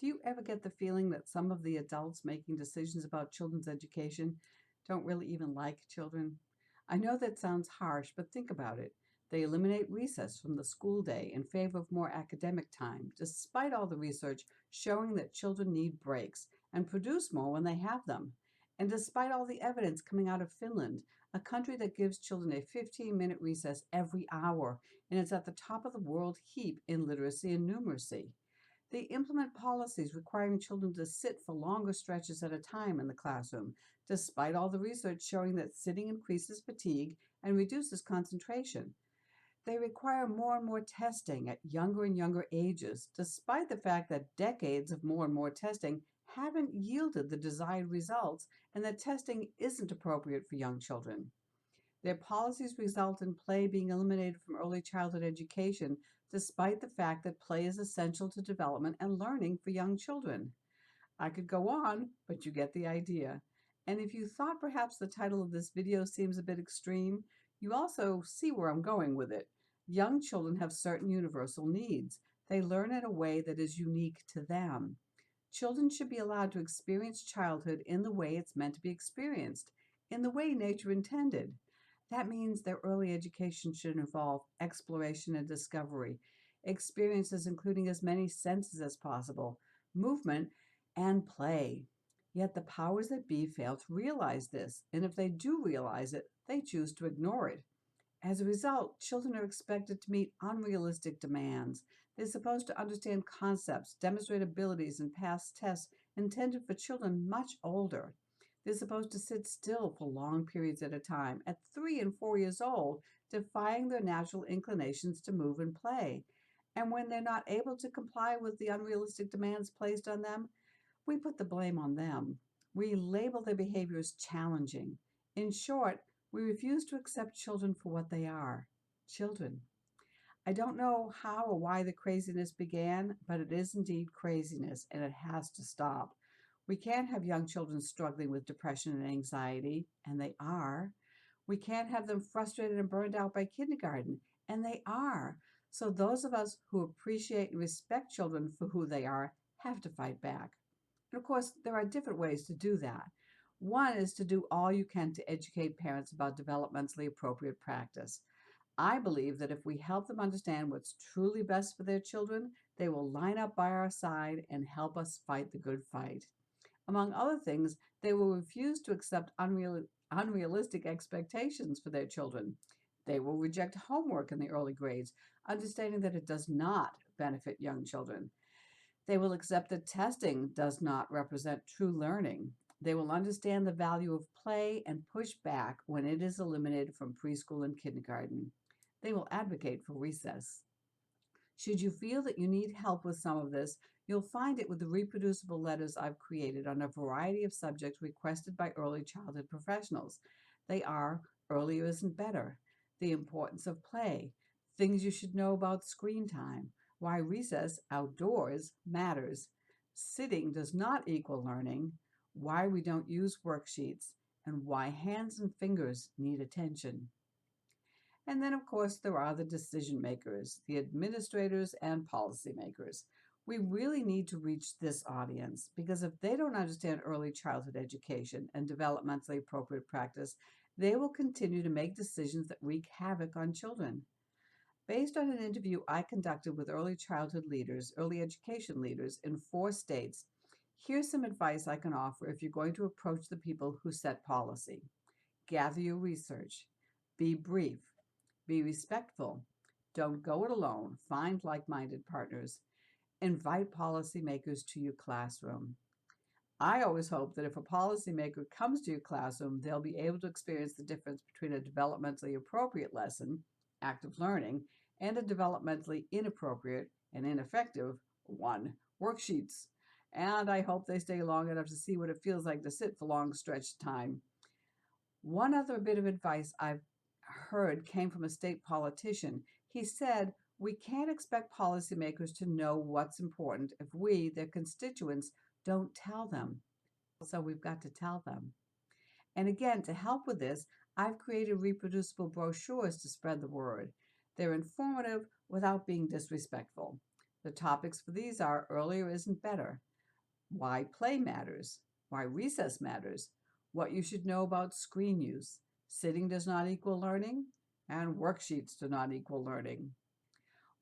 Do you ever get the feeling that some of the adults making decisions about children's education don't really even like children? I know that sounds harsh, but think about it. They eliminate recess from the school day in favor of more academic time, despite all the research showing that children need breaks and produce more when they have them. And despite all the evidence coming out of Finland, a country that gives children a 15-minute recess every hour, and is at the top of the world heap in literacy and numeracy. They implement policies requiring children to sit for longer stretches at a time in the classroom, despite all the research showing that sitting increases fatigue and reduces concentration. They require more and more testing at younger and younger ages, despite the fact that decades of more and more testing haven't yielded the desired results and that testing isn't appropriate for young children. Their policies result in play being eliminated from early childhood education, despite the fact that play is essential to development and learning for young children. I could go on, but you get the idea. And if you thought perhaps the title of this video seems a bit extreme, you also see where I'm going with it. Young children have certain universal needs. They learn in a way that is unique to them. Children should be allowed to experience childhood in the way it's meant to be experienced, in the way nature intended. That means their early education should involve exploration and discovery, experiences including as many senses as possible, movement, and play. Yet the powers that be fail to realize this, and if they do realize it, they choose to ignore it. As a result, children are expected to meet unrealistic demands. They're supposed to understand concepts, demonstrate abilities, and pass tests intended for children much older. They're supposed to sit still for long periods at a time at 3 and 4 years old, defying their natural inclinations to move and play. And when they're not able to comply with the unrealistic demands placed on them, we put the blame on them. We label their behavior as challenging. In short, we refuse to accept children for what they are, children. I don't know how or why the craziness began, but it is indeed craziness, and it has to stop. We can't have young children struggling with depression and anxiety, and they are. We can't have them frustrated and burned out by kindergarten, and they are. So those of us who appreciate and respect children for who they are have to fight back. And of course, there are different ways to do that. One is to do all you can to educate parents about developmentally appropriate practice. I believe that if we help them understand what's truly best for their children, they will line up by our side and help us fight the good fight. Among other things, they will refuse to accept unrealistic expectations for their children. They will reject homework in the early grades, understanding that it does not benefit young children. They will accept that testing does not represent true learning. They will understand the value of play and push back when it is eliminated from preschool and kindergarten. They will advocate for recess. Should you feel that you need help with some of this, you'll find it with the reproducible letters I've created on a variety of subjects requested by early childhood professionals. They are Earlier Isn't Better, the importance of play, things you should know about screen time, why recess outdoors matters, sitting does not equal learning, why we don't use worksheets, and why hands and fingers need attention. And then, of course, there are the decision makers, the administrators and policymakers. We really need to reach this audience because if they don't understand early childhood education and developmentally appropriate practice, they will continue to make decisions that wreak havoc on children. Based on an interview I conducted with early childhood leaders, early education leaders in 4 states, here's some advice I can offer if you're going to approach the people who set policy. Gather your research. Be brief. Be respectful. Don't go it alone. Find like-minded partners. Invite policymakers to your classroom. I always hope that if a policymaker comes to your classroom, they'll be able to experience the difference between a developmentally appropriate lesson, active learning, and a developmentally inappropriate and ineffective one, worksheets. And I hope they stay long enough to see what it feels like to sit for long stretched time. One other bit of advice I've heard came from a state politician. He said, we can't expect policymakers to know what's important if we, their constituents, don't tell them. So we've got to tell them. And again, to help with this, I've created reproducible brochures to spread the word. They're informative without being disrespectful. The topics for these are Earlier Isn't Better, why play matters, why recess matters, what you should know about screen use, sitting does not equal learning, and worksheets do not equal learning.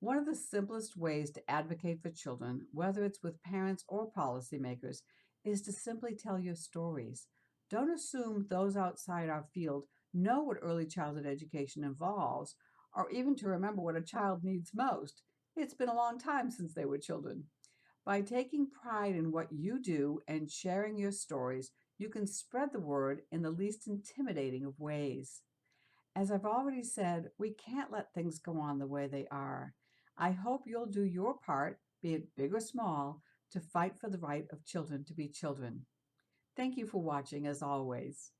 One of the simplest ways to advocate for children, whether it's with parents or policymakers, is to simply tell your stories. Don't assume those outside our field know what early childhood education involves, or even to remember what a child needs most. It's been a long time since they were children. By taking pride in what you do and sharing your stories, you can spread the word in the least intimidating of ways. As I've already said, we can't let things go on the way they are. I hope you'll do your part, be it big or small, to fight for the right of children to be children. Thank you for watching, as always.